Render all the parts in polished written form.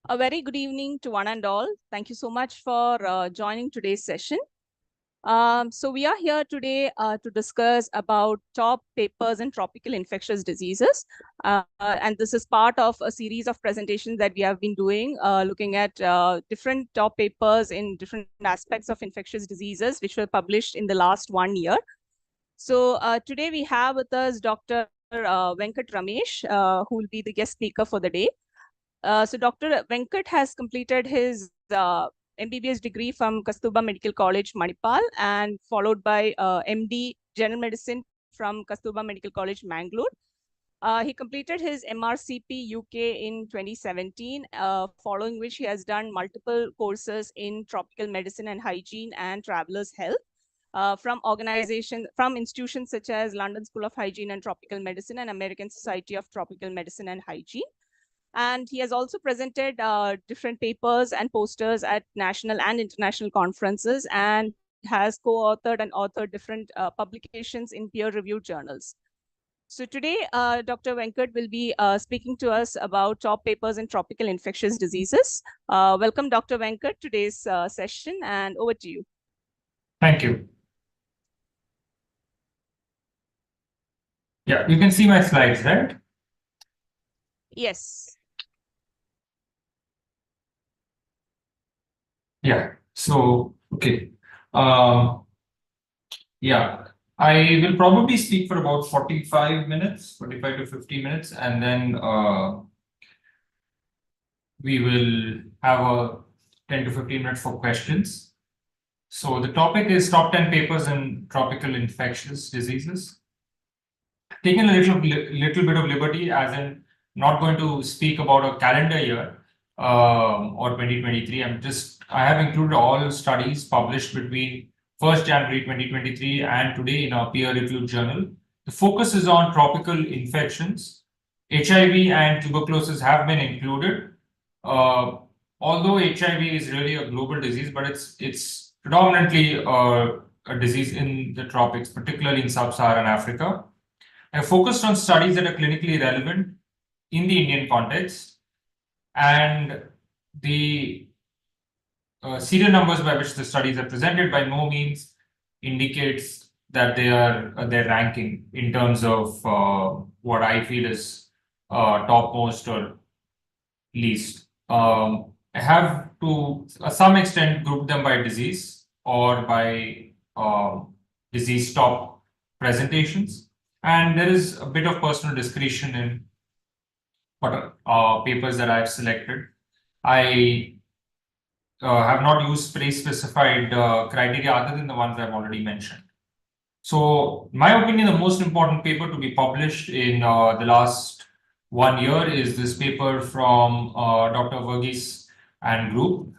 A very good evening to one and all. Thank you so much for joining today's session. So we are here today to discuss about top papers in tropical infectious diseases. And this is part of a series of presentations that we have been doing, looking at different top papers in different aspects of infectious diseases, which were published in the last 1 year. So today we have with us Dr. Venkat Ramesh, who will be the guest speaker for the day. So Dr. Venkat has completed his MBBS degree from Kasturba Medical College, Manipal, and followed by MD General Medicine from Kasturba Medical College, Mangalore. He completed his MRCP UK in 2017, following which he has done multiple courses in tropical medicine and hygiene and travelers health. From institutions such as London School of Hygiene and Tropical Medicine and American Society of Tropical Medicine and Hygiene. And he has also presented different papers and posters at national and international conferences and has co-authored and authored different publications in peer-reviewed journals. So today, Dr. Venkat will be speaking to us about top papers in tropical infectious diseases. Welcome, Dr. Venkat, to today's session, and over to you. Thank you. Yeah, you can see my slides, right? Yes. Yeah, so, okay. Yeah, I will probably speak for about 45 to 50 minutes, and then we will have a 10 to 15 minutes for questions. So the topic is top 10 papers in tropical infectious diseases. Taking a little bit of liberty, as in not going to speak about a calendar year or 2023. I have included all studies published between 1st January 2023 and today in our peer-reviewed journal. The focus is on tropical infections. HIV and tuberculosis have been included. Although HIV is really a global disease, but it's predominantly a disease in the tropics, particularly in sub-Saharan Africa. I focused on studies that are clinically relevant in the Indian context, and the serial numbers by which the studies are presented by no means indicates that they are their ranking in terms of what I feel is topmost or least. I have to some extent group them by disease or by disease top presentations. And there is a bit of personal discretion in what papers that I've selected. I have not used pre-specified criteria other than the ones I've already mentioned. So, in my opinion, the most important paper to be published in the last 1 year is this paper from Dr. Verghese and group,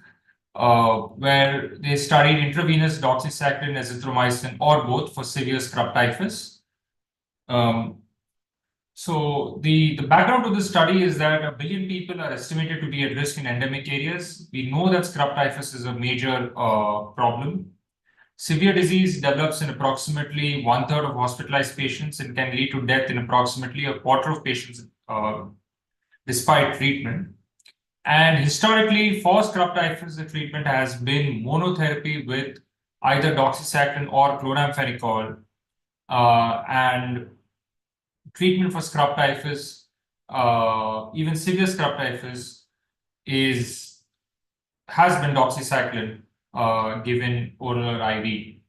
where they studied intravenous doxycycline, azithromycin, or both for severe scrub typhus. So the background to this study is that 1 billion people are estimated to be at risk in endemic areas. We know that scrub typhus is a major problem. Severe disease develops in approximately 1/3 of hospitalized patients and can lead to death in approximately 1/4 of patients despite treatment. And historically, for scrub typhus, the treatment has been monotherapy with either doxycycline or chloramphenicol. And treatment for scrub typhus, even severe scrub typhus, has been doxycycline given oral or IV.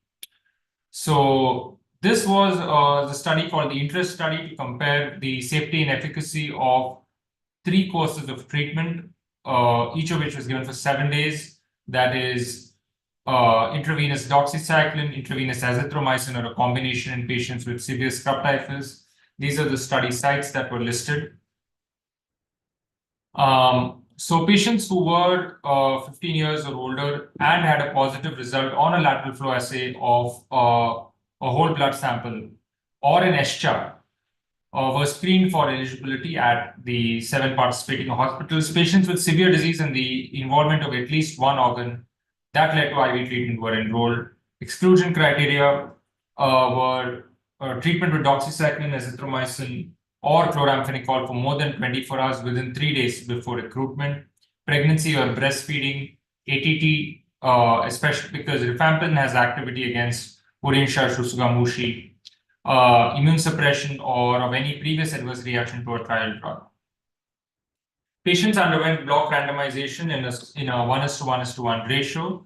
So this was the study called the INTEREST study to compare the safety and efficacy of 3 courses of treatment, each of which was given for 7 days. That is intravenous doxycycline, intravenous azithromycin, or a combination in patients with severe scrub typhus. These are the study sites that were listed. So patients who were 15 years or older and had a positive result on a lateral flow assay of a whole blood sample or an eschar were screened for eligibility at the 7 participating hospitals. Patients with severe disease and the involvement of at least one organ that led to IV treatment were enrolled. Exclusion criteria were treatment with doxycycline, azithromycin, or chloramphenicol for more than 24 hours within 3 days before recruitment. pregnancy or breastfeeding, ATT, especially because rifampin has activity against Urinshia Shusugamushi, immune suppression, or of any previous adverse reaction to a trial drug. Patients underwent block randomization in a 1:1:1 ratio.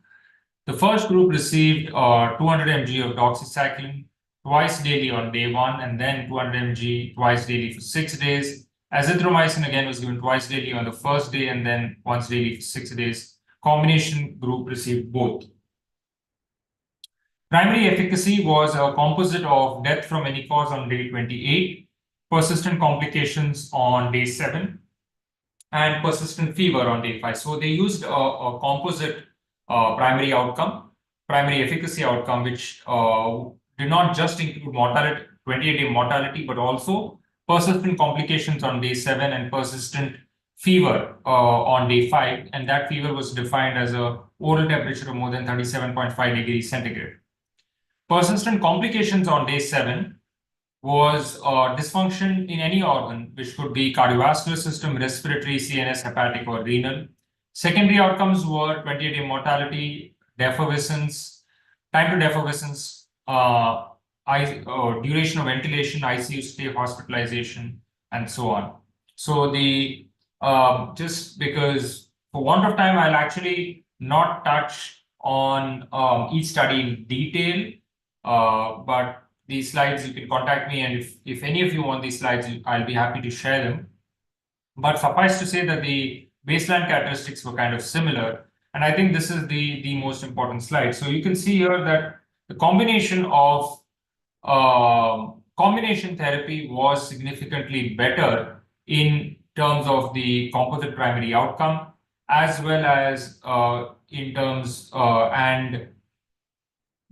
The first group received 200 mg of doxycycline twice daily on day 1, and then 200 mg twice daily for 6 days. Azithromycin again was given twice daily on the first day and then once daily for 6 days. Combination group received both. Primary efficacy was a composite of death from any cause on day 28, persistent complications on day 7, and persistent fever on day 5. So they used a composite primary efficacy outcome, which did not just include mortality, 28-day mortality, but also persistent complications on day 7 and persistent fever on day 5. And that fever was defined as a oral temperature of more than 37.5 degrees centigrade. Persistent complications on day 7 was dysfunction in any organ, which could be cardiovascular system, respiratory, CNS, hepatic, or renal. Secondary outcomes were 28-day mortality, defervescence, time to defervescence, duration of ventilation, ICU stay, hospitalization, and so on. So the just because for want of time, I'll actually not touch on each study in detail, but these slides, you can contact me, and if any of you want these slides, I'll be happy to share them. But suffice to say that the baseline characteristics were kind of similar, and I think this is the most important slide. So you can see here that the combination of combination therapy was significantly better in terms of the composite primary outcome, as well as in terms and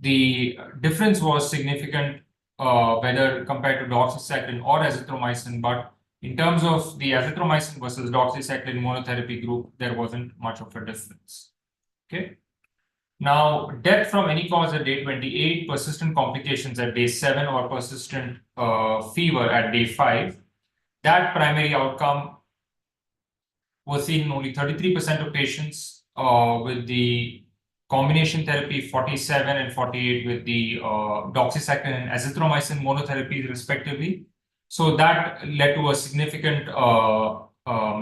the difference was significant whether compared to doxycycline or azithromycin, but in terms of the azithromycin versus doxycycline monotherapy group, there wasn't much of a difference. Okay. Now, death from any cause at day 28, persistent complications at day 7, or persistent fever at day 5, that primary outcome was seen in only 33% of patients, with the combination therapy 47 and 48 with the doxycycline and azithromycin monotherapies respectively. So that led to a significant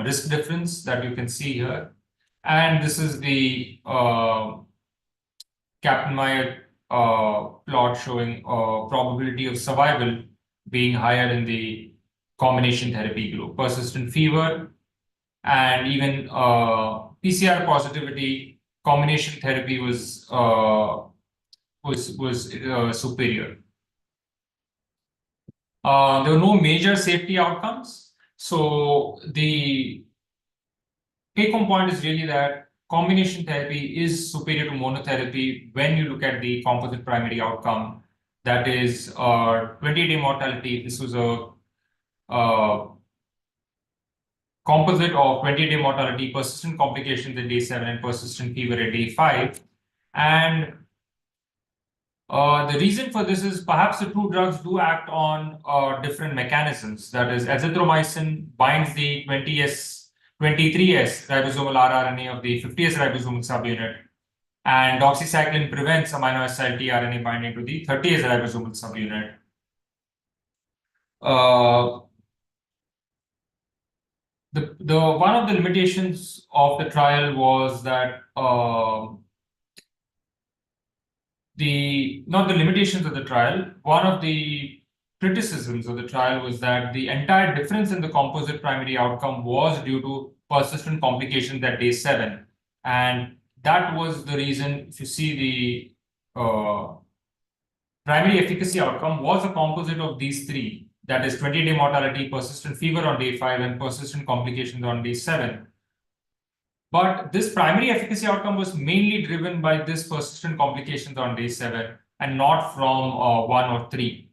risk difference that you can see here. And this is the Kaplan-Meier plot showing probability of survival being higher in the combination therapy group. Persistent fever and even PCR positivity, combination therapy was superior. There were no major safety outcomes. So the take-home point is really that combination therapy is superior to monotherapy when you look at the composite primary outcome. That is 28-day mortality. This was a composite of 28-day mortality, persistent complications at day 7, and persistent fever at day 5. And the reason for this is perhaps the two drugs do act on different mechanisms. That is, azithromycin binds the 23S ribosomal rRNA of the 50S ribosomal subunit, and doxycycline prevents amino acid tRNA binding to the 30S ribosomal subunit. The one of the limitations of the trial was that not the limitations of the trial. One of the criticisms of the trial was that the entire difference in the composite primary outcome was due to persistent complications at day 7, and that was the reason. If you see the primary efficacy outcome was a composite of these three. That is 20-day mortality, persistent fever on day 5, and persistent complications on day 7. But this primary efficacy outcome was mainly driven by this persistent complications on day 7 and not from 1 or 3,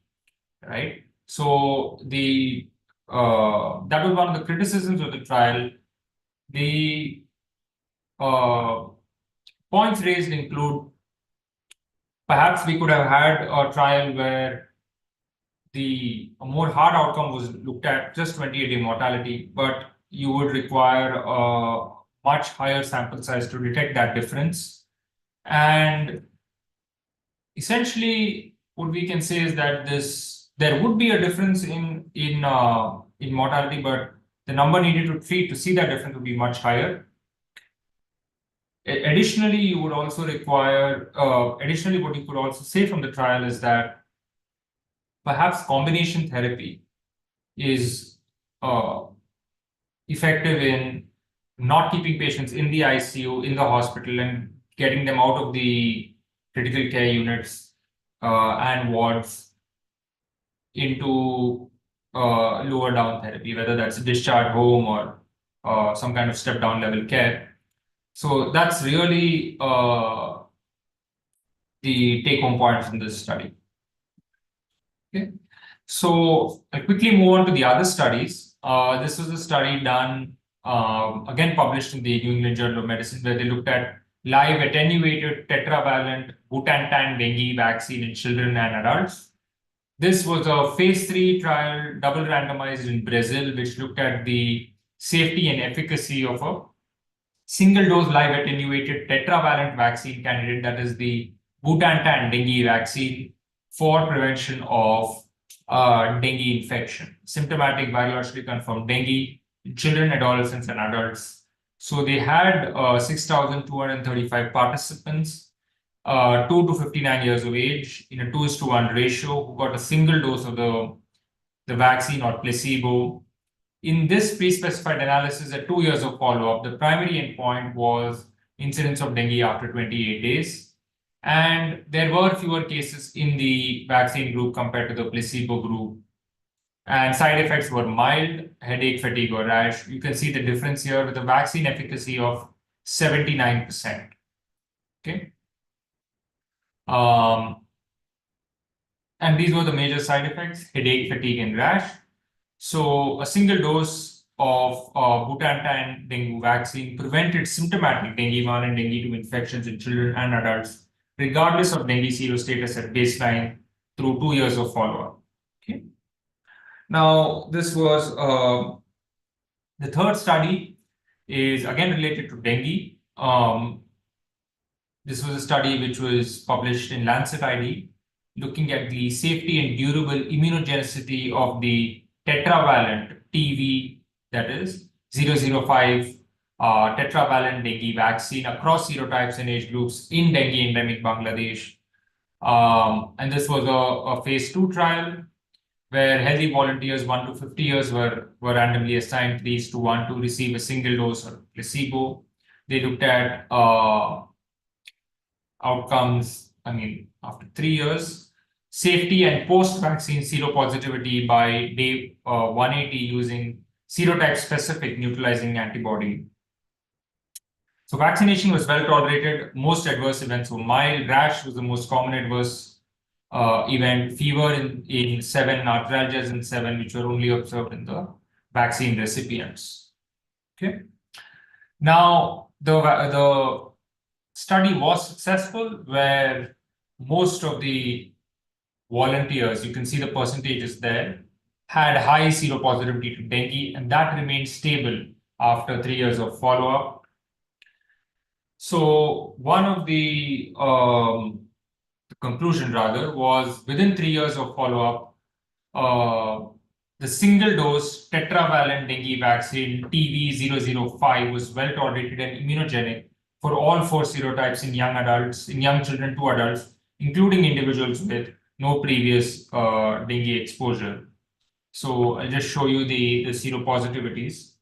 right? So the that was one of the criticisms of the trial. The points raised include perhaps we could have had a trial where the more hard outcome was looked at just 28-day mortality, but you would require much higher sample size to detect that difference. And essentially, what we can say is that there would be a difference in mortality, but the number needed to treat to see that difference would be much higher. Additionally, you would also require, additionally, what you could also say from the trial is that perhaps combination therapy is effective in not keeping patients in the ICU, in the hospital, and getting them out of the critical care units and wards into lower down therapy, whether that's discharge home or some kind of step down level care. So that's really the take home points in this study. Okay, so I'll quickly move on to the other studies. This was a study done, again published in the New England Journal of Medicine, where they looked at live attenuated tetravalent Butantan dengue vaccine in children and adults. This was a phase 3 trial, double randomized in Brazil, which looked at the safety and efficacy of a single dose live attenuated tetravalent vaccine candidate, that is the Butantan dengue vaccine, for prevention of dengue infection, symptomatic virologically confirmed dengue in children, adolescents, and adults. So they had 6,235 participants, 2 to 59 years of age, in a 2:1 ratio, who got a single dose of the vaccine or placebo. In this pre-specified analysis at 2 years of follow-up, the primary endpoint was incidence of dengue after 28 days. And there were fewer cases in the vaccine group compared to the placebo group. And side effects were mild, headache, fatigue, or rash. You can see the difference here with the vaccine efficacy of 79%. Okay. And these were the major side effects: headache, fatigue, and rash. So a single dose of Butantan dengue vaccine prevented symptomatic dengue 1 and dengue 2 infections in children and adults, regardless of dengue serostatus at baseline, through 2 years of follow-up. Okay. Now, this was the third study is again related to dengue. This was a study which was published in Lancet ID, looking at the safety and durable immunogenicity of the tetravalent TB, that is 005 tetravalent dengue vaccine across serotypes and age groups in dengue endemic Bangladesh. And this was a phase 2 trial where healthy volunteers 1 to 50 years were randomly assigned 3:1 to receive a single dose or placebo. They looked at outcomes, after 3 years, safety and post-vaccine seropositivity by day 180 using serotype-specific neutralizing antibody. So vaccination was well tolerated. Most adverse events were mild. Rash was the most common adverse event. Fever in 7, arthralgias in 7, which were only observed in the vaccine recipients. Okay. Now, the study was successful, where most of the volunteers, you can see the percentages there, had high seropositivity to dengue, and that remained stable after 3 years of follow-up. So one of the conclusion rather was within 3 years of follow-up, the single dose tetravalent dengue vaccine TB005 was well tolerated and immunogenic for all 4 serotypes in young adults, in young children to adults, including individuals with no previous dengue exposure. So I'll just show you the seropositivities.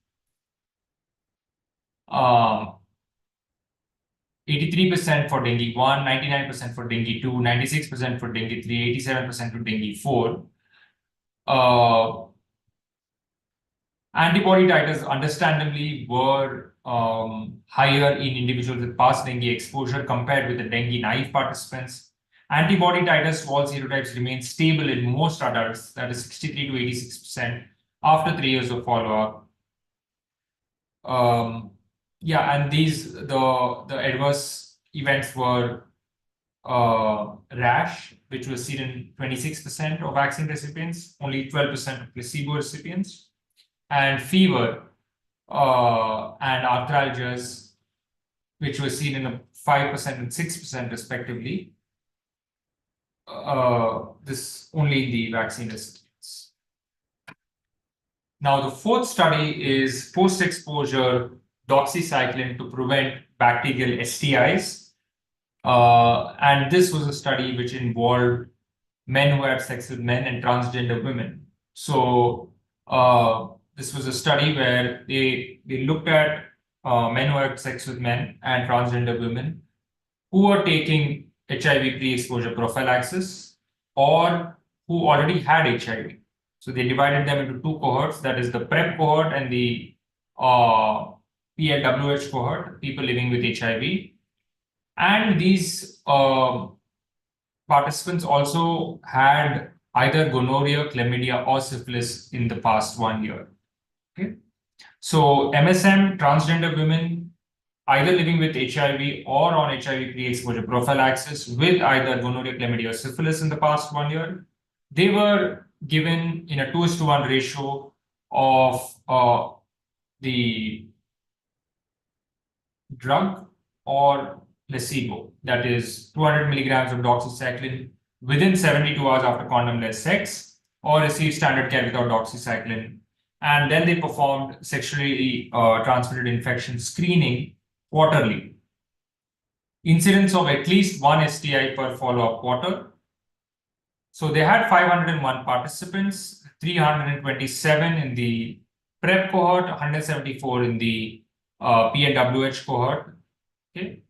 83% for dengue 1, 99% for dengue 2, 96% for dengue 3, 87% for dengue 4. Antibody titers understandably were higher in individuals with past dengue exposure compared with the dengue naive participants. Antibody titers for all serotypes remained stable in most adults, that is 63 to 86% after 3 years of follow-up. And the adverse events were rash, which was seen in 26% of vaccine recipients, only 12% of placebo recipients, and fever, and arthralgias, which were seen in 5% and 6% respectively. This only in the vaccine recipients. Now, the fourth study is post-exposure doxycycline to prevent bacterial STIs. And this was a study which involved men who had sex with men and transgender women. So this was a study where they looked at men who had sex with men and transgender women who were taking HIV pre-exposure prophylaxis or who already had HIV. So they divided them into two cohorts, that is the PrEP cohort and the PLWH cohort, people living with HIV. And these participants also had either gonorrhea, chlamydia, or syphilis in the past 1 year. Okay. So MSM, transgender women, either living with HIV or on HIV pre-exposure prophylaxis with either gonorrhea, chlamydia, or syphilis in the past 1 year, they were given in a 2:1 ratio of the drug or placebo, that is 200 milligrams of doxycycline within 72 hours after condom-less sex, or receive standard care without doxycycline. And then they performed sexually transmitted infection screening quarterly. Incidence of at least one STI per follow-up quarter. So they had 501 participants, 327 in the PrEP cohort, 174 in the PLWH cohort. Okay.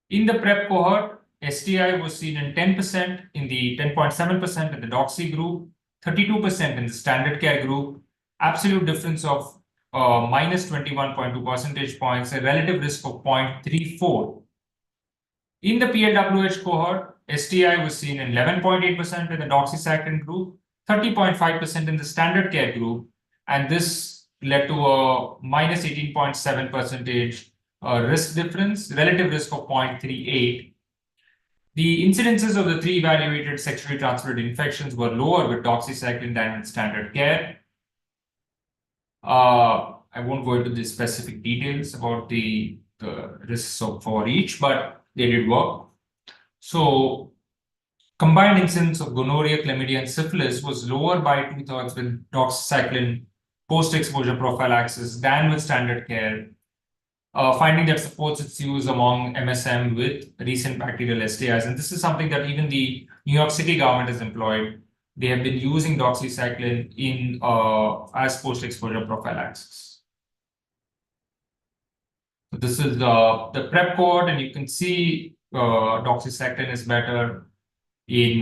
In the PrEP cohort, STI was seen in 10% in the 10.7% in the doxy group, 32% in the standard care group, absolute difference of minus 21.2 percentage points, a relative risk of 0.34. In the PLWH cohort, STI was seen in 11.8% in the doxycycline group, 30.5% in the standard care group, and this led to a minus 18.7 percentage risk difference, relative risk of 0.38. The incidences of the three evaluated sexually transmitted infections were lower with doxycycline than in standard care. I won't go into the specific details about the risks for each, but they did work. So combined incidence of gonorrhea, chlamydia, and syphilis was lower by 2/3 with doxycycline post-exposure prophylaxis than with standard care, finding that supports its use among MSM with recent bacterial STIs. And this is something that even the New York City government has employed. They have been using doxycycline in as post-exposure prophylaxis. So this is the PrEP cohort, and you can see doxycycline is better in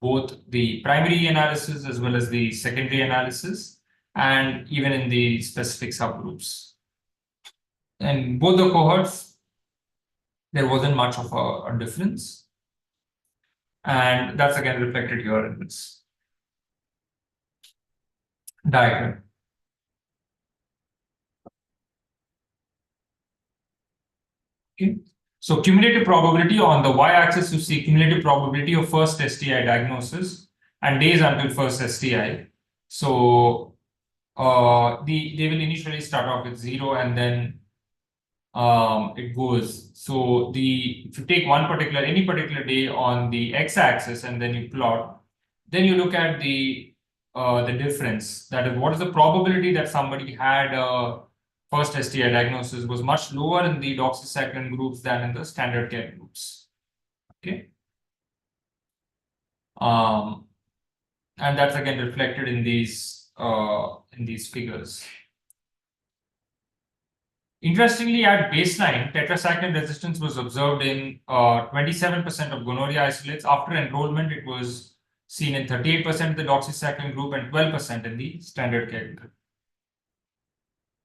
both the primary analysis as well as the secondary analysis, and even in the specific subgroups. And both the cohorts, there wasn't much of a difference. And that's again reflected here in this diagram. Okay. So cumulative probability on the y-axis, you see cumulative probability of first STI diagnosis and days until first STI. So they will initially start off with 0 and then it goes. So if you take any particular day on the x-axis and then you plot, then you look at the difference. That is, what is the probability that somebody had first STI diagnosis was much lower in the doxycycline groups than in the standard care groups. Okay. And that's again reflected in these figures. Interestingly, at baseline, tetracycline resistance was observed in 27% of gonorrhea isolates. After enrollment, it was seen in 38% of the doxycycline group and 12% in the standard care group.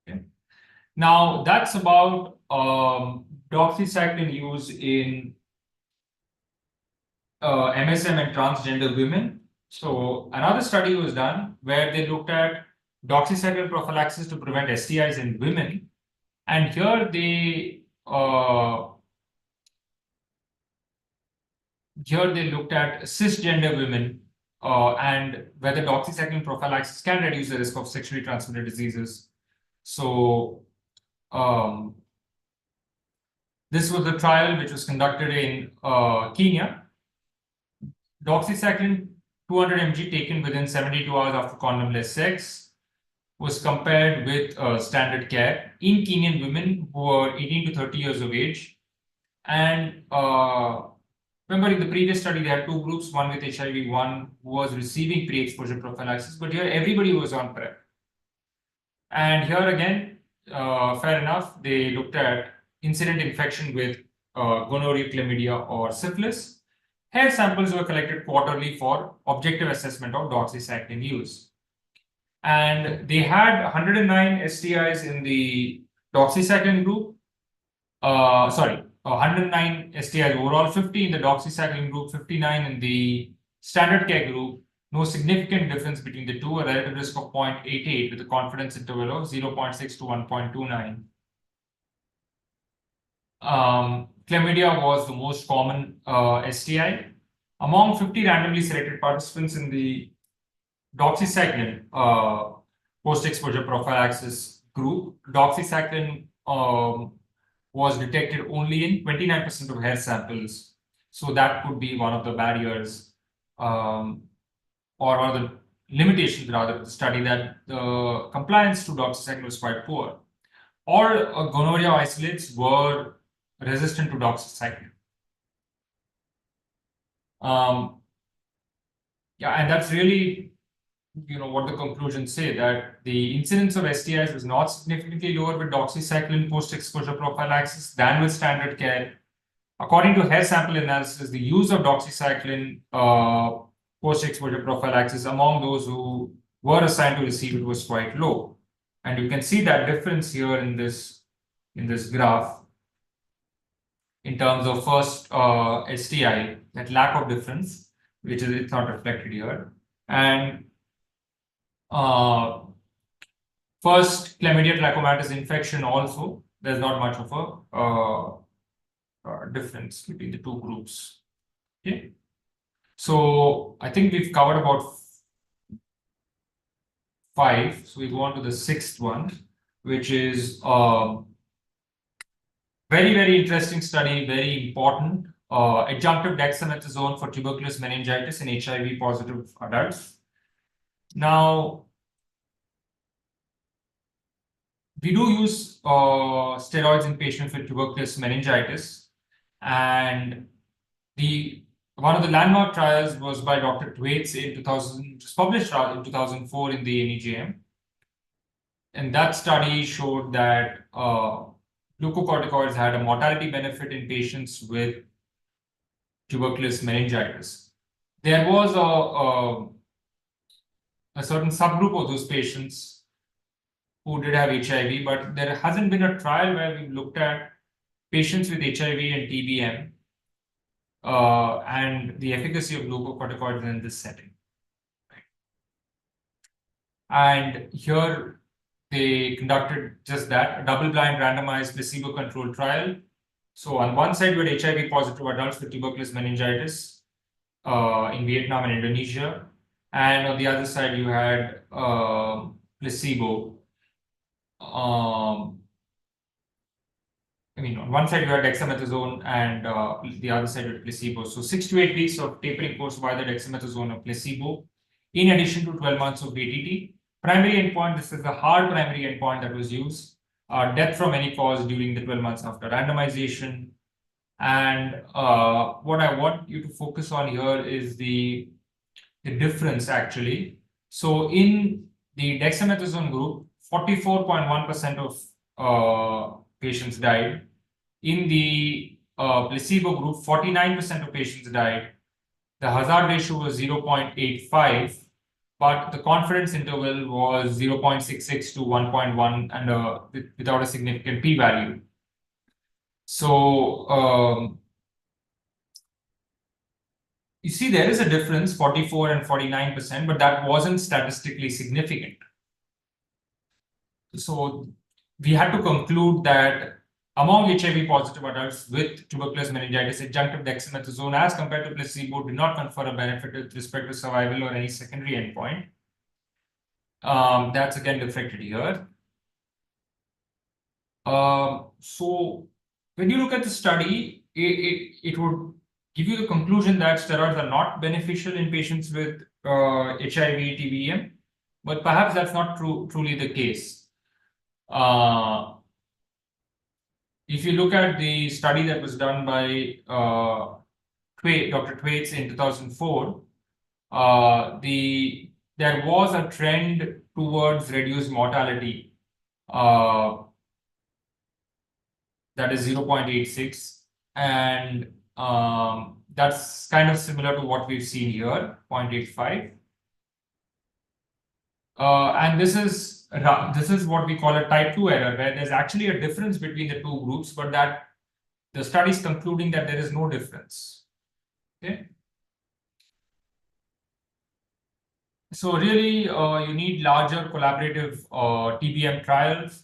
Okay. Now, that's about doxycycline use in MSM and transgender women. So another study was done where they looked at doxycycline prophylaxis to prevent STIs in women. And here they looked at cisgender women and whether doxycycline prophylaxis can reduce the risk of sexually transmitted diseases. So this was a trial which was conducted in Kenya. Doxycycline 200 mg taken within 72 hours after condomless sex was compared with standard care in Kenyan women who were 18 to 30 years of age. And remember, in the previous study, they had two groups, one with HIV, one who was receiving pre-exposure prophylaxis, but here everybody was on PrEP. And here again, fair enough, they looked at incident infection with gonorrhea, chlamydia, or syphilis. Hair samples were collected quarterly for objective assessment of doxycycline use. And they had 109 STIs in the doxycycline group. 109 STIs overall, 50 in the doxycycline group, 59 in the standard care group. No significant difference between the two, a relative risk of 0.88 with a confidence interval of 0.6 to 1.29. Chlamydia was the most common STI. Among 50 randomly selected participants in the doxycycline post-exposure prophylaxis group, doxycycline was detected only in 29% of hair samples. So that could be one of the barriers or the limitations rather of the study, that the compliance to doxycycline was quite poor. All gonorrhea isolates were resistant to doxycycline. Yeah, and that's really, what the conclusions say, that the incidence of STIs was not significantly lower with doxycycline post-exposure prophylaxis than with standard care. According to hair sample analysis, the use of doxycycline post-exposure prophylaxis among those who were assigned to receive it was quite low. And you can see that difference here in this graph in terms of first STI, that lack of difference, which is it's not reflected here. And first chlamydia trachomatis infection also, there's not much of a difference between the two groups. Okay, so I think we've covered about 5. So we go on to the 6th one, which is very, very interesting study, very important. Adjunctive dexamethasone for tuberculous meningitis in HIV positive adults. Now, we do use steroids in patients with tuberculous meningitis, and one of the landmark trials was by Dr. Thwaites in 2000, which was published in 2004 in the NEJM. And that study showed that glucocorticoids had a mortality benefit in patients with tuberculous meningitis. There was a certain subgroup of those patients who did have HIV, but there hasn't been a trial where we've looked at patients with HIV and TBM and the efficacy of glucocorticoids in this setting. And here they conducted just that, a double-blind randomized placebo-controlled trial. So on one side, you had HIV positive adults with tuberculous meningitis in Vietnam and Indonesia. And on the other side, you had placebo. On one side you had dexamethasone and the other side with placebo. So 6 to 8 weeks of tapering course of either dexamethasone or placebo, in addition to 12 months of VTT. Primary endpoint, this is the hard primary endpoint that was used, death from any cause during the 12 months after randomization. And what I want you to focus on here is the difference actually. So in the dexamethasone group, 44.1% of patients died. In the placebo group, 49% of patients died. The hazard ratio was 0.85, but the confidence interval was 0.66 to 1.1 and without a significant p-value. So you see there is a difference, 44 and 49%, but that wasn't statistically significant. So we had to conclude that among HIV positive adults with tuberculous meningitis, adjunctive dexamethasone as compared to placebo did not confer a benefit with respect to survival or any secondary endpoint. That's again reflected here. So when you look at the study, it would give you the conclusion that steroids are not beneficial in patients with HIV, TBM, but perhaps that's not truly the case. If you look at the study that was done by Dr. Thwaites in 2004, there was a trend towards reduced mortality, that is 0.86, and that's kind of similar to what we've seen here, 0.85. And this is what we call a type 2 error, where there's actually a difference between the two groups, but that the study is concluding that there is no difference. Okay. So really, you need larger collaborative TBM trials.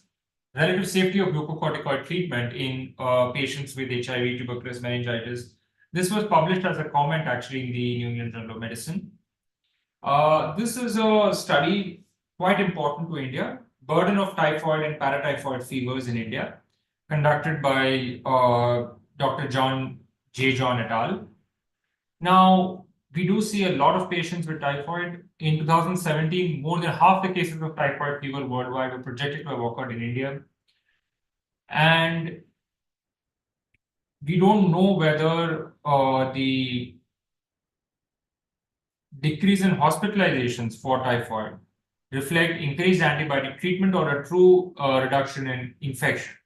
Relative safety of glucocorticoid treatment in patients with HIV, tuberculosis, meningitis. This was published as a comment actually in the New England Journal of Medicine. This is a study quite important to India, burden of typhoid and paratyphoid fevers in India, conducted by Dr. John et al. Now, we do see a lot of patients with typhoid. In 2017, more than half the cases of typhoid fever worldwide were projected to have occurred in India. And we don't know whether the decrease in hospitalizations for typhoid reflect increased antibiotic treatment or a true reduction in infection.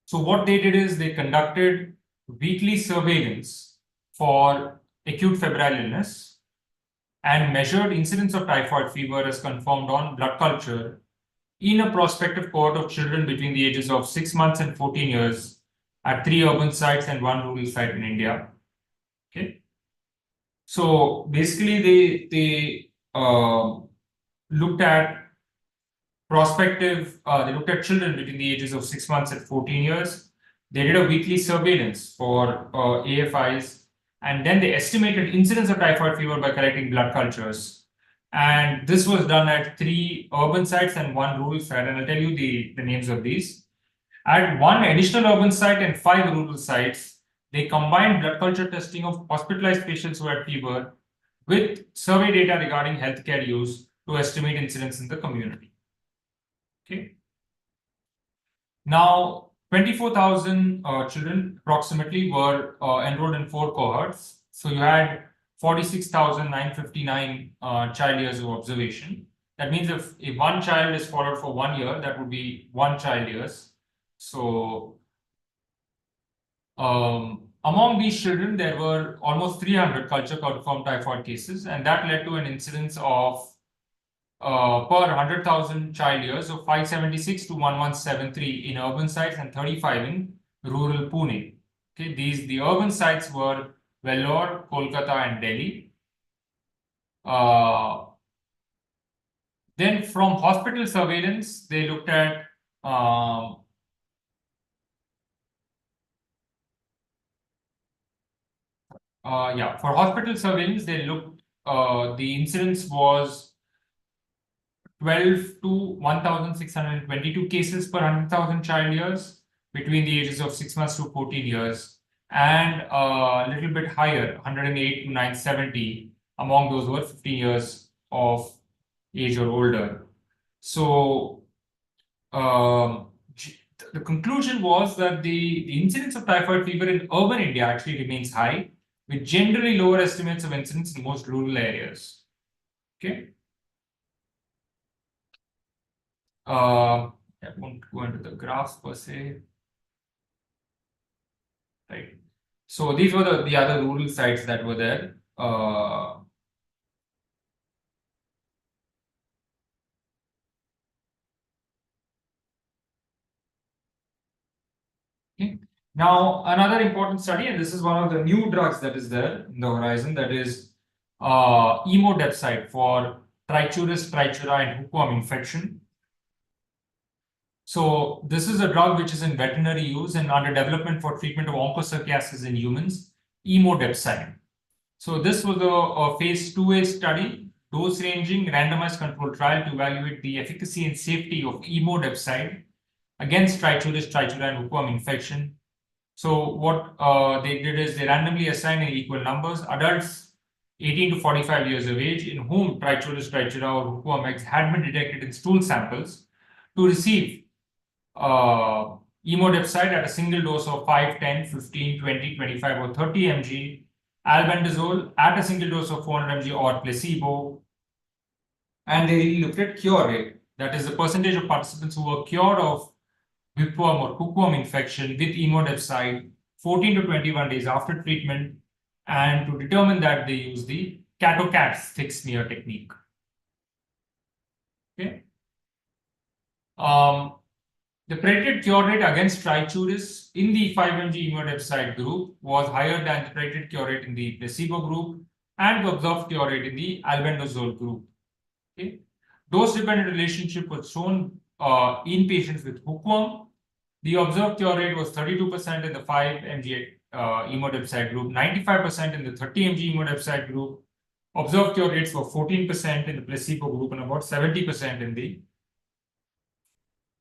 So what they did is they conducted weekly surveillance for acute febrile illness and measured incidence of typhoid fever as confirmed on blood culture in a prospective cohort of children between the ages of 6 months and 14 years at 3 urban sites and 1 rural site in India. Okay. So basically they looked at they looked at children between the ages of 6 months and 14 years. They did a weekly surveillance for AFIs, and then they estimated incidence of typhoid fever by collecting blood cultures. And this was done at 3 urban sites and 1 rural site. And I'll tell you the names of these. At 1 additional urban site and 5 rural sites, they combined blood culture testing of hospitalized patients who had fever with survey data regarding healthcare use to estimate incidence in the community. Okay. Now, 24,000 children approximately were enrolled in 4 cohorts. So you had 46,959 child years of observation. That means if one child is followed for 1 year, that would be 1 child years. So among these children, there were almost 300 culture confirmed typhoid cases, and that led to an incidence of per 100,000 child years of 576 to 1173 in urban sites and 35 in rural Pune. Okay, the urban sites were Vellore, Kolkata, and Delhi. Then from hospital surveillance, they looked at for hospital surveillance, they looked, the incidence was 12 to 1,622 cases per 100,000 child years between the ages of 6 months to 14 years, and a little bit higher, 108 to 970 among those who were 15 years of age or older. So the conclusion was that the incidence of typhoid fever in urban India actually remains high, with generally lower estimates of incidence in most rural areas. Okay. I won't go into the graphs per se. Right. So these were the other rural sites that were there. Okay. Now, another important study, and this is one of the new drugs that is there in the horizon, that is emodepside for trichuris, trichura, and hookworm infection. So this is a drug which is in veterinary use and under development for treatment of onchocerciasis in humans, emodepside. So this was a phase 2A study, dose-ranging randomized controlled trial to evaluate the efficacy and safety of emodepside against Trichoderus trichura and hookworm infection. So what they did is they randomly assigned in equal numbers adults 18 to 45 years of age in whom Trichoderus trichura or hookworm eggs had been detected in stool samples to receive emodepside at a single dose of 5, 10, 15, 20, 25 or 30 mg, albendazole at a single dose of 400 mg or placebo. And they looked at cure rate, that is the percentage of participants who were cured of whipworm or hookworm infection with emodepside 14 to 21 days after treatment, and to determine that they use the Kato-Katz thick smear technique. Okay. The predicted cure rate against Trichoderus in the 5 mg emodepside group was higher than the predicted cure rate in the placebo group and the observed cure rate in the albendazole group. Okay. Dose-dependent relationship was shown in patients with hookworm. The observed cure rate was 32% in the 5 mg emodepside group, 95% in the 30 mg emodepside group. Observed cure rates were 14% in the placebo group and about 70% in the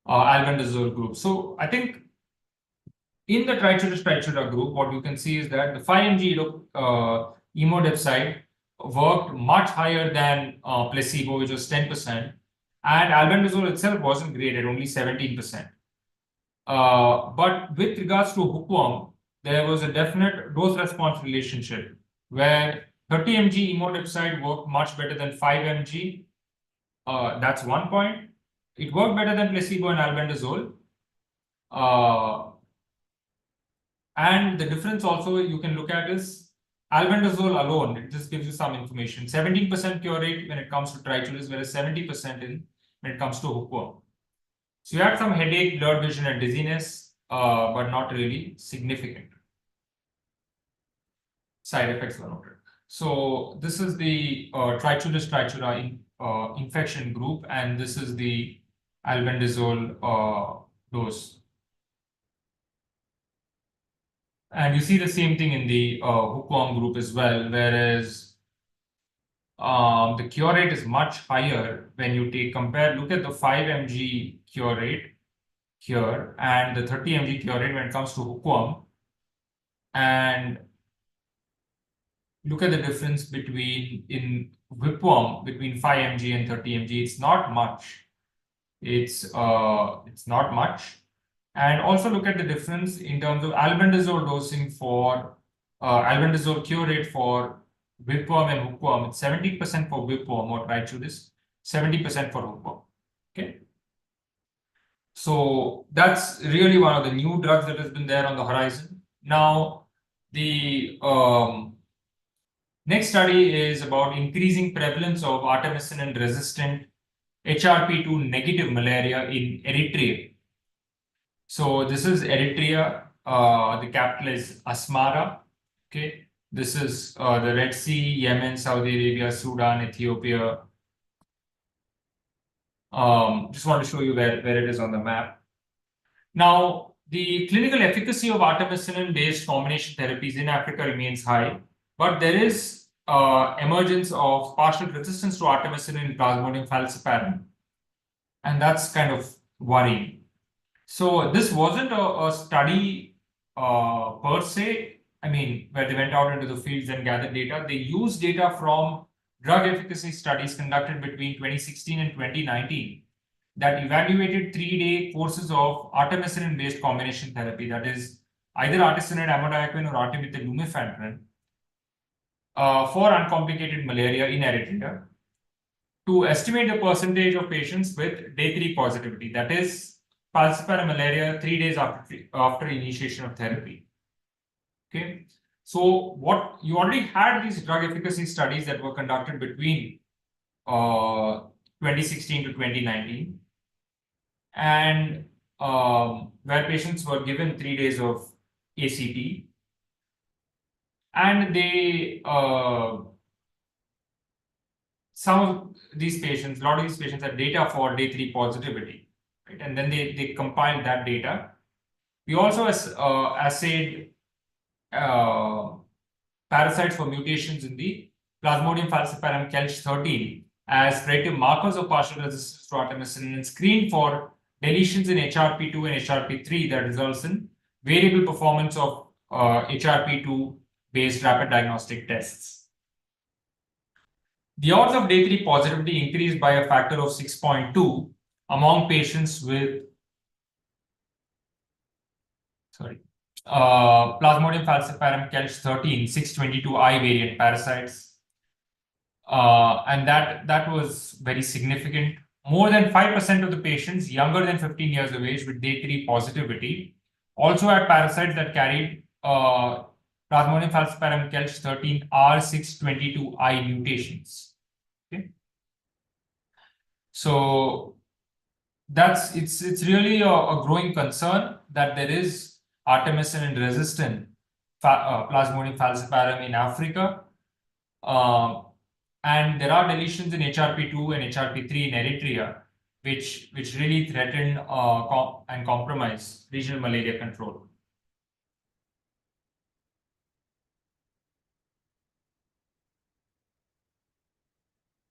albendazole group. So I think in the Trichoderus trichura group, what you can see is that the 5 mg emodepside worked much higher than placebo, which was 10%, and albendazole itself wasn't great at only 17%. But with regards to hookworm, there was a definite dose-response relationship where 30 mg emodepside worked much better than 5 mg. That's one point. It worked better than placebo and albendazole. And the difference also you can look at is albendazole alone. It just gives you some information. 17% cure rate when it comes to Trichoderus, whereas 70% when it comes to hookworm. So you had some headache, blurred vision, and dizziness, but not really significant. Side effects were noted. So this is the Trichoderus trichura infection group, and this is the albendazole dose. And you see the same thing in the hookworm group as well, whereas the cure rate is much higher when you look at the 5 mg cure rate here and the 30 mg cure rate when it comes to hookworm, and look at the difference in whipworm between 5 mg and 30 mg. It's not much. It's not much. And also look at the difference in terms of albendazole dosing for albendazole cure rate for whipworm and hookworm. It's 70% for whipworm or Trichoderus, 70% for hookworm. Okay. So that's really one of the new drugs that has been there on the horizon. Now, the next study is about increasing prevalence of artemisinin-resistant HRP2 negative malaria in Eritrea. So this is Eritrea. The capital is Asmara. Okay, this is the Red Sea, Yemen, Saudi Arabia, Sudan, Ethiopia. Just want to show you where it is on the map. Now, the clinical efficacy of artemisinin-based combination therapies in Africa remains high, but there is emergence of partial resistance to artemisinin in Plasmodium falciparum, and that's kind of worrying. So this wasn't a study per se, I mean, where they went out into the fields and gathered data. They used data from drug efficacy studies conducted between 2016 and 2019 that evaluated 3-day courses of artemisinin-based combination therapy, that is either artesunate amodiaquine or artemether lumefantrine, for uncomplicated malaria in Eritrea to estimate the percentage of patients with day 3 positivity, that is falciparum malaria 3 days after initiation of therapy. Okay, so what you already had these drug efficacy studies that were conducted between 2016 to 2019, and where patients were given 3 days of ACT, and they some of these patients, a lot of these patients had data for day 3 positivity. Right? And then they compiled that data. We also assayed parasites for mutations in the Plasmodium falciparum Kelch 13 as predictive markers of partial resistance to artemisinin and screened for deletions in HRP2 and HRP3 that results in variable performance of HRP2 based rapid diagnostic tests. The odds of day 3 positivity increased by a factor of 6.2 among patients with Plasmodium falciparum Kelch 13 622I variant parasites. And that was very significant. More than 5% of the patients younger than 15 years of age with day 3 positivity also had parasites that carried Plasmodium falciparum Kelch 13 R622I mutations. Okay. So it's really a growing concern that there is artemisinin resistant Plasmodium falciparum in Africa. And there are deletions in HRP2 and HRP3 in Eritrea, which really threaten and compromise regional malaria control.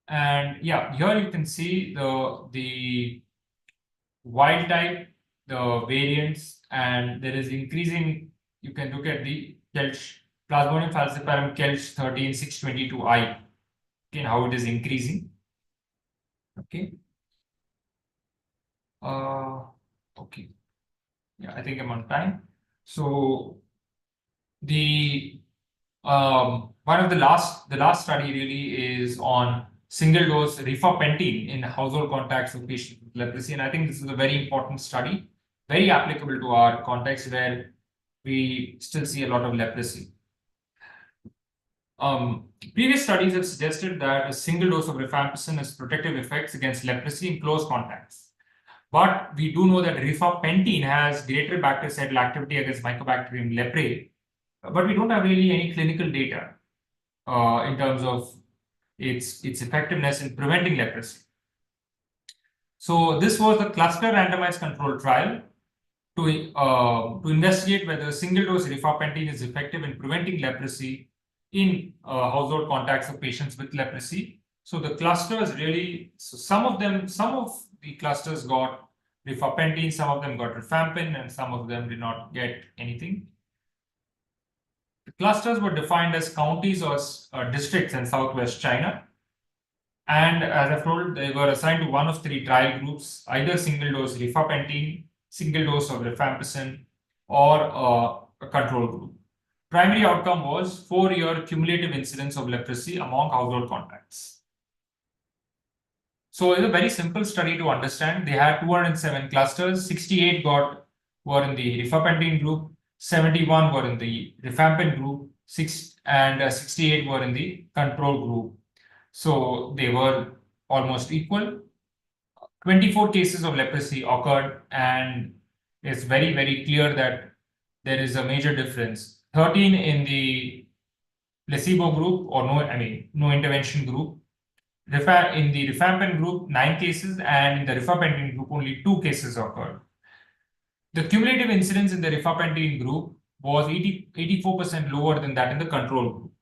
And yeah, here you can see the wild type, the variants, and there is increasing. You can look at the Kelch Plasmodium falciparum Kelch 13 622I. Okay, how it is increasing. Okay. Okay. Yeah, I think I'm on time. So the one of the last study really is on single dose rifampicin in household contacts of patients with leprosy, and I think this is a very important study, very applicable to our context where we still see a lot of leprosy. Previous studies have suggested that a single dose of rifampicin has protective effects against leprosy in close contacts. But we do know that rifampicin has greater bactericidal activity against Mycobacterium leprae, but we don't have really any clinical data in terms of its effectiveness in preventing leprosy. So this was a cluster randomized control trial to investigate whether a single dose rifampicin is effective in preventing leprosy in household contacts of patients with leprosy. So the clusters really, some of the clusters got rifampicin, some of them got rifampin, and some of them did not get anything. The clusters were defined as counties or districts in southwest China. And as I've told, they were assigned to one of 3 trial groups, either single dose rifampicin, single dose of rifampicin, or a control group. Primary outcome was 4-year cumulative incidence of leprosy among household contacts. So it's a very simple study to understand. They had 207 clusters, 68 were in the rifampicin group, 71 were in the rifampin group, 68 were in the control group. So they were almost equal. 24 cases of leprosy occurred, and it's very, very clear that there is a major difference. 13 in the placebo group, or no intervention group. In the rifampin group, 9 cases, and in the rifampicin group, only 2 cases occurred. The cumulative incidence in the rifampicin group was 84% lower than that in the control group.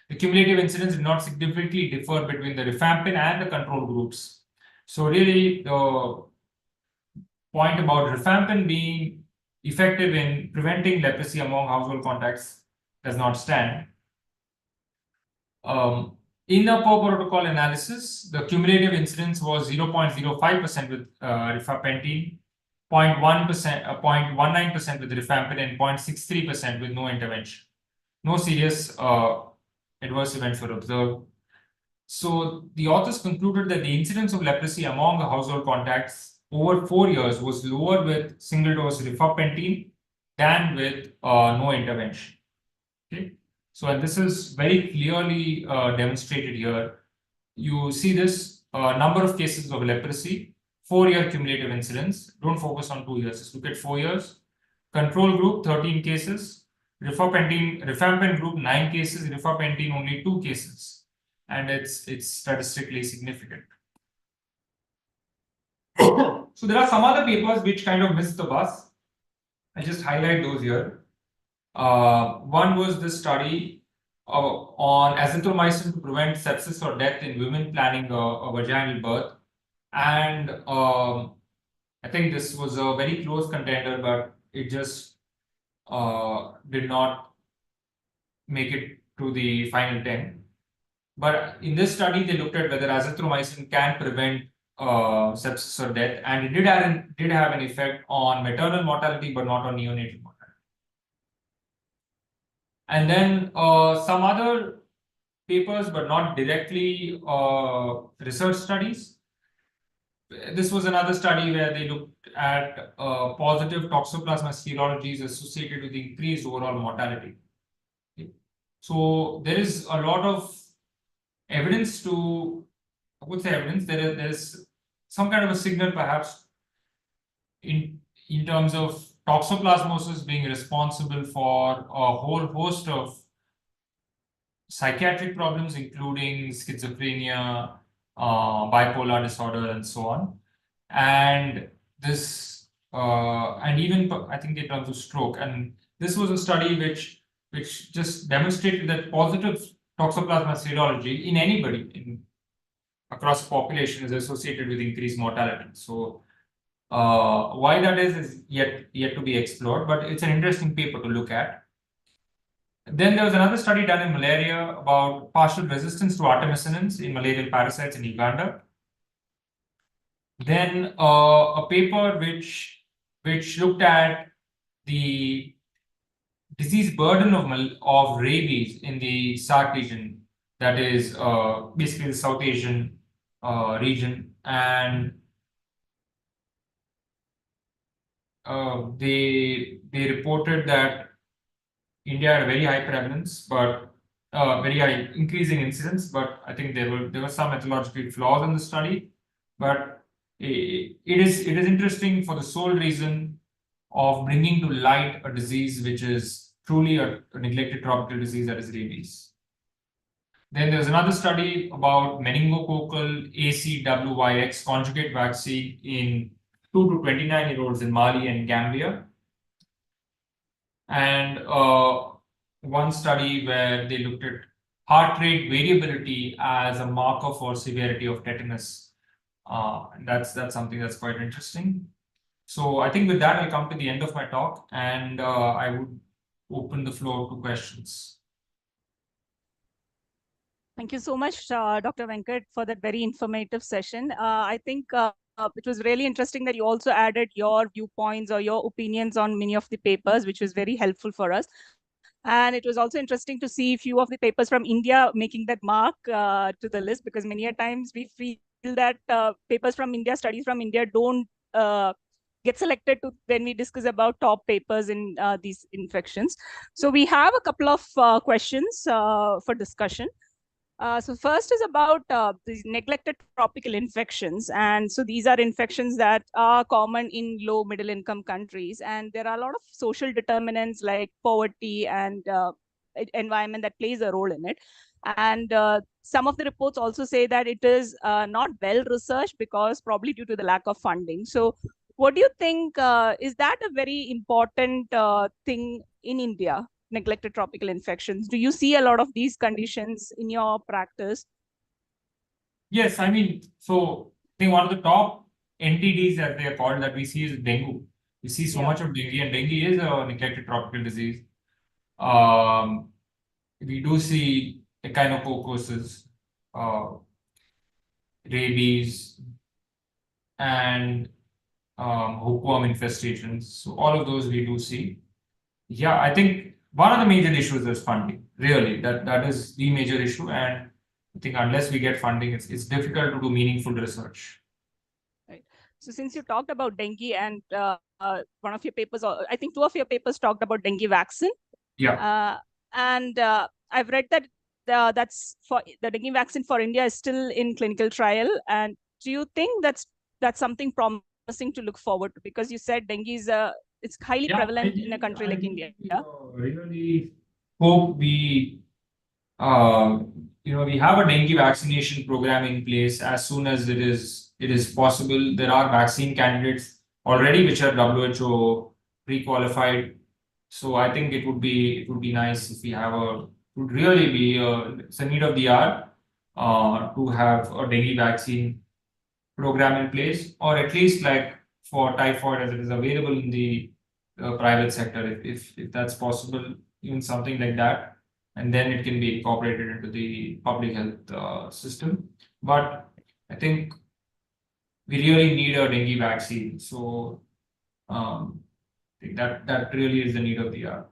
The cumulative incidence did not significantly differ between the rifampin and the control groups. So really, the point about rifampin being effective in preventing leprosy among household contacts does not stand. In the per protocol analysis, the cumulative incidence was 0.05% with rifampicin, 0.19% with rifampin, and 0.63% with no intervention. No serious adverse events were observed. So the authors concluded that the incidence of leprosy among the household contacts over 4 years was lower with single dose rifampicin than with no intervention. Okay, so and this is very clearly demonstrated here. You see this number of cases of leprosy, 4-year cumulative incidence. Don't focus on 2 years, just look at 4 years. Control group 13 cases, rifampin group 9 cases, rifampicin only 2 cases, and it's statistically significant. So there are some other papers which kind of missed the bus. I just highlight those here. One was this study on azithromycin to prevent sepsis or death in women planning a vaginal birth, and I think this was a very close contender, but it just did not make it to the final 10. But in this study, they looked at whether azithromycin can prevent sepsis or death, and it did have an effect on maternal mortality, but not on neonatal mortality. And then some other papers, but not directly research studies. This was another study where they looked at positive toxoplasma serologies associated with increased overall mortality. So there is a lot of evidence to, I would say evidence, there is some kind of a signal perhaps in terms of toxoplasmosis being responsible for a whole host of psychiatric problems, including schizophrenia, bipolar disorder, and so on. And this, and even I think in terms of stroke. And this was a study which just demonstrated that positive toxoplasma serology in anybody across the population is associated with increased mortality. So why that is yet to be explored, but it's an interesting paper to look at. Then there was another study done in malaria about partial resistance to artemisinin in malarial parasites in Uganda. Then a paper which looked at the disease burden of rabies in the SAARC region, that is basically the South Asian region, and they reported that India had a very high prevalence, but very high increasing incidence. But I think there were some methodological flaws in the study. But it is interesting for the sole reason of bringing to light a disease which is truly a neglected tropical disease, that is rabies. Then there's another study about meningococcal ACWYX conjugate vaccine in 2 to 29-year-olds in Mali and Gambia. And one study where they looked at heart rate variability as a marker for severity of tetanus. And that's something that's quite interesting. So I think with that, I'll come to the end of my talk, and I would open the floor to questions. Thank you so much, Dr. Venkat, for that very informative session. I think it was really interesting that you also added your viewpoints or your opinions on many of the papers, which was very helpful for us. And it was also interesting to see a few of the papers from India making that mark to the list, because many a times we feel that papers from India, studies from India don't get selected to when we discuss about top papers in these infections. So we have a couple of questions for discussion. So first is about these neglected tropical infections. And so these are infections that are common in low middle income countries. And there are a lot of social determinants like poverty and environment that plays a role in it. And some of the reports also say that it is not well researched because probably due to the lack of funding. So what do you think, is that a very important thing in India? Neglected tropical infections. Do you see a lot of these conditions in your practice? Yes, I mean, so I think one of the top NTDs, as they are called, that we see is dengue. We see so much of dengue, and dengue is a neglected tropical disease. We do see echinococcus, rabies, and hookworm infestations. So all of those we do see. Yeah, I think one of the major issues is funding. Really, that is the major issue, and I think unless we get funding, it's difficult to do meaningful research. Right. So since you talked about dengue, and one of your papers, I think two of your papers talked about dengue vaccine. Yeah. And I've read that that's for the dengue vaccine for India is still in clinical trial. And do you think that's something promising to look forward to? Because you said dengue is it's highly prevalent in a country like India. Really hope we we have a dengue vaccination program in place as soon as it is possible. There are vaccine candidates already which are WHO pre-qualified. So I think it would be nice if we have would really be it's a need of the hour to have a dengue vaccine program in place, or at least like for typhoid as it is available in the private sector, if that's possible, even something like that, and then it can be incorporated into the public health system. But I think we really need a dengue vaccine. So I think that really is the need of the hour.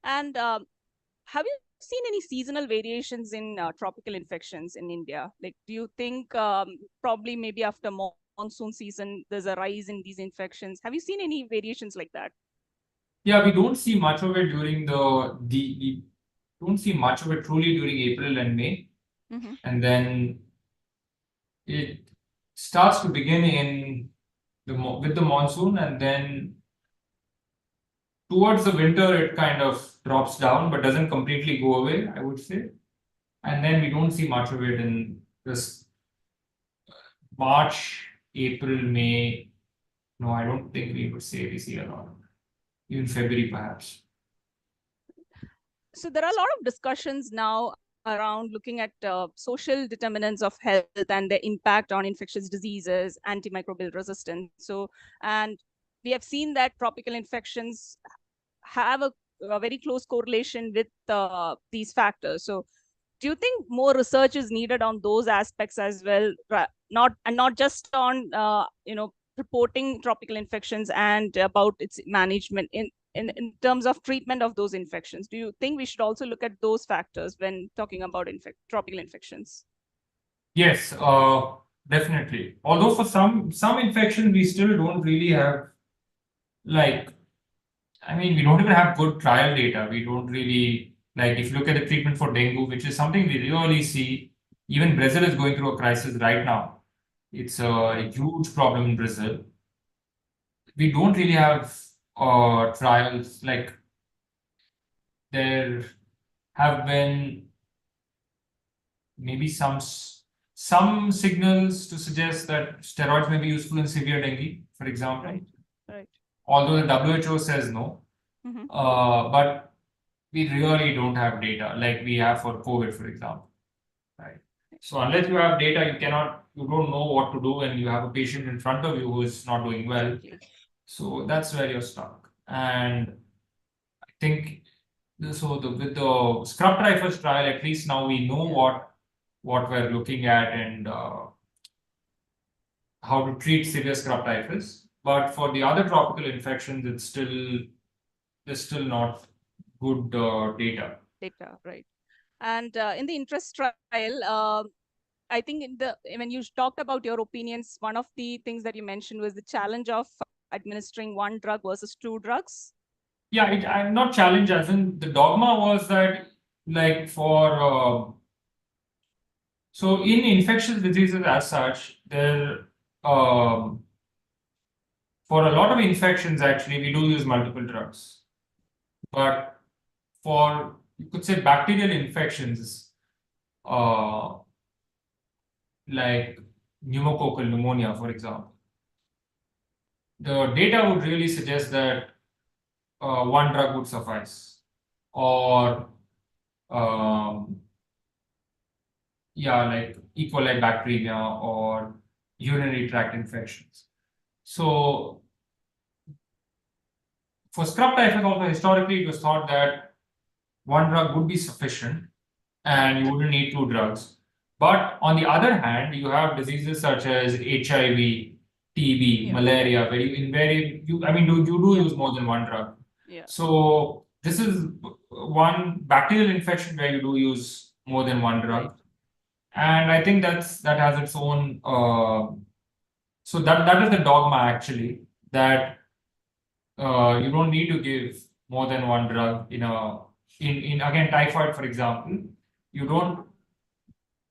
And have you seen any seasonal variations in tropical infections in India? Like, do you think probably maybe after monsoon season, there's a rise in these infections? Have you seen any variations like that? Yeah, we don't see much of it during we don't see much of it truly during April and May. And then it starts to begin in with the monsoon, and then towards the winter it kind of drops down but doesn't completely go away, I would say. And then we don't see much of it in this March, April, May. No, I don't think we would say we see a lot. Even February, perhaps. So there are a lot of discussions now around looking at social determinants of health and their impact on infectious diseases, antimicrobial resistance. So, and we have seen that tropical infections have a very close correlation with these factors. So do you think more research is needed on those aspects as well, not just on reporting tropical infections and about its management in terms of treatment of those infections? Do you think we should also look at those factors when talking about tropical infections? Yes, definitely. Although for some infections we still don't really have, like, I mean, we don't even have good trial data. We don't really, like, if you look at the treatment for dengue, which is something we really see, even Brazil is going through a crisis right now. It's a huge problem in Brazil. We don't really have trials. Like, there have been maybe some signals to suggest that steroids may be useful in severe dengue, for example. Right. Although the WHO says no. But we really don't have data like we have for COVID, for example. Right. So unless you have data, you don't know what to do, and you have a patient in front of you who is not doing well. So that's where you're stuck. And I think with the scrub typhus trial, at least now we know what we're looking at and how to treat severe scrub typhus. But for the other tropical infections, there's still not good data. Right. And in the INTEREST trial, I think when you talked about your opinions, one of the things that you mentioned was the challenge of administering one drug versus two drugs. Yeah, I'm not challenged, as in the dogma was that, like, for so in infectious diseases as such, for a lot of infections actually we do use multiple drugs. But for, you could say, bacterial infections, like pneumococcal pneumonia, for example, the data would really suggest that one drug would suffice. Or like E. coli bacteria or urinary tract infections. So for scrub typhus also, historically it was thought that one drug would be sufficient and you wouldn't need two drugs. But on the other hand, you have diseases such as HIV, TB, malaria, you do use more than one drug. So this is one bacterial infection where you do use more than one drug. And I think that has its own so that is the dogma actually, that you don't need to give more than one drug in again typhoid, for example. You don't,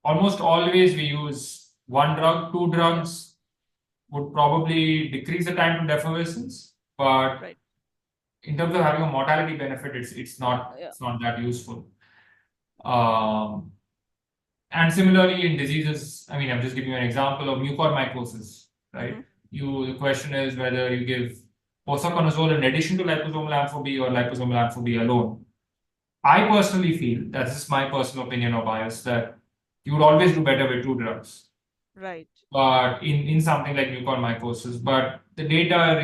almost always we use one drug. Two drugs would probably decrease the time to defervescence, but in terms of having a mortality benefit, it's not that useful. And similarly in diseases, I mean, I'm just giving you an example of mucormycosis, right? The question is whether you give posaconazole in addition to liposomal ampho-B or liposomal ampho-B alone. I personally feel, that's just my personal opinion or bias, that you would always do better with two drugs, Right. but in something like mucormycosis, but the data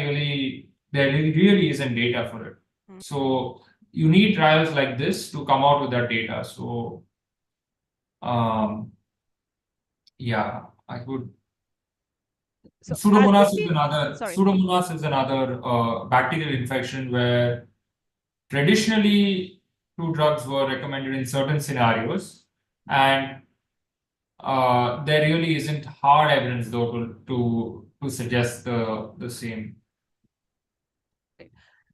there really isn't data for it. Hmm. So you need trials like this to come out with that data. So yeah, I would. So has this been, sorry. Pseudomonas is another bacterial infection where traditionally two drugs were recommended in certain scenarios, and there really isn't hard evidence though to suggest the same.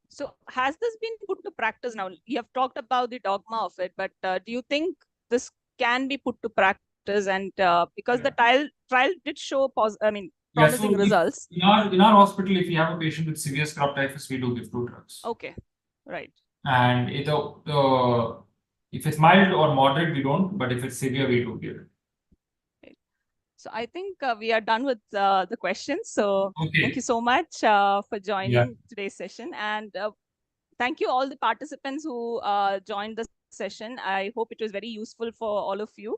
So has this been put to practice now? You have talked about the dogma of it, but do you think this can be put to practice? And because the trial did show promising results. In our hospital, if you have a patient with severe scrub typhus, we do give two drugs. Okay, right. And if it's mild or moderate, we don't. But if it's severe, we do give it. So I think we are done with the questions. So thank you so much for joining today's session. And thank you all the participants who joined the session. I hope it was very useful for all of you.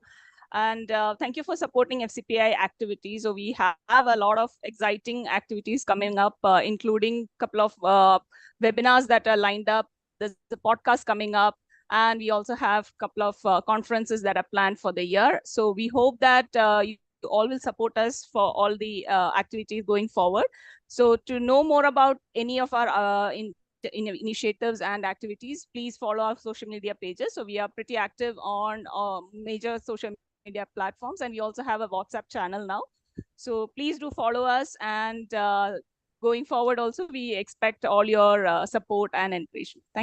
And thank you for supporting FCPI activities. So we have a lot of exciting activities coming up, including a couple of webinars that are lined up. There's a podcast coming up. And we also have a couple of conferences that are planned for the year. So we hope that you all will support us for all the activities going forward. So to know more about any of our initiatives and activities, please follow our social media pages. So we are pretty active on major social media platforms, and we also have a WhatsApp channel now. So please do follow us, and going forward also, we expect all your support and encouragement. Thank you.